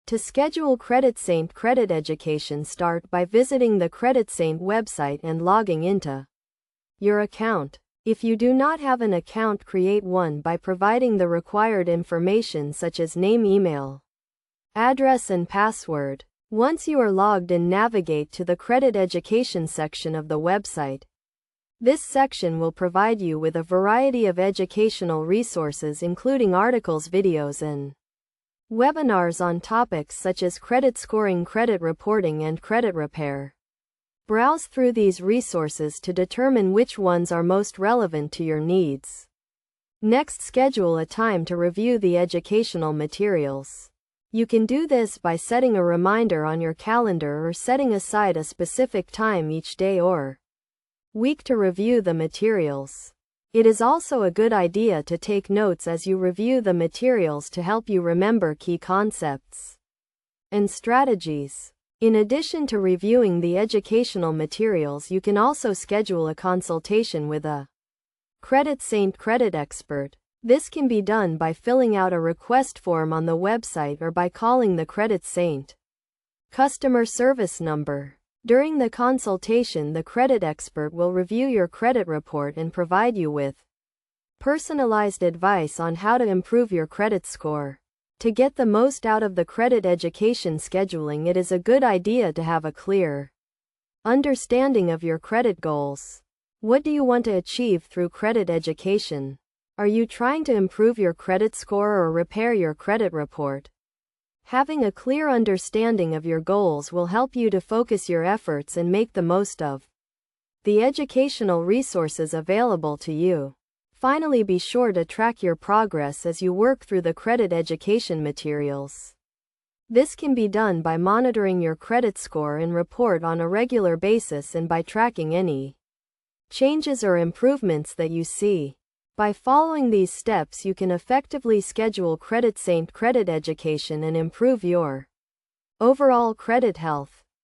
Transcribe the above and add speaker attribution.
Speaker 1: To schedule CreditSaint credit education, start by visiting the CreditSaint website and logging into your account. If you do not have an account, create one by providing the required information such as name, email, address, and password. Once you are logged in, navigate to the credit education section of the website. This section will provide you with a variety of educational resources, including articles, videos, and webinars on topics such as credit scoring, credit reporting, and credit repair. Browse through these resources to determine which ones are most relevant to your needs. Next, schedule a time to review the educational materials. You can do this by setting a reminder on your calendar or setting aside a specific time each day or week to review the materials. It is also a good idea to take notes as you review the materials to help you remember key concepts and strategies. In addition to reviewing the educational materials, you can also schedule a consultation with a CreditSaint credit expert. This can be done by filling out a request form on the website or by calling the CreditSaint customer service number. During the consultation, the credit expert will review your credit report and provide you with personalized advice on how to improve your credit score. To get the most out of the credit education scheduling, it is a good idea to have a clear understanding of your credit goals. What do you want to achieve through credit education? Are you trying to improve your credit score or repair your credit report? Having a clear understanding of your goals will help you to focus your efforts and make the most of the educational resources available to you. Finally, be sure to track your progress as you work through the credit education materials. This can be done by monitoring your credit score and report on a regular basis and by tracking any changes or improvements that you see. By following these steps, you can effectively schedule CreditSaint credit education and improve your overall credit health.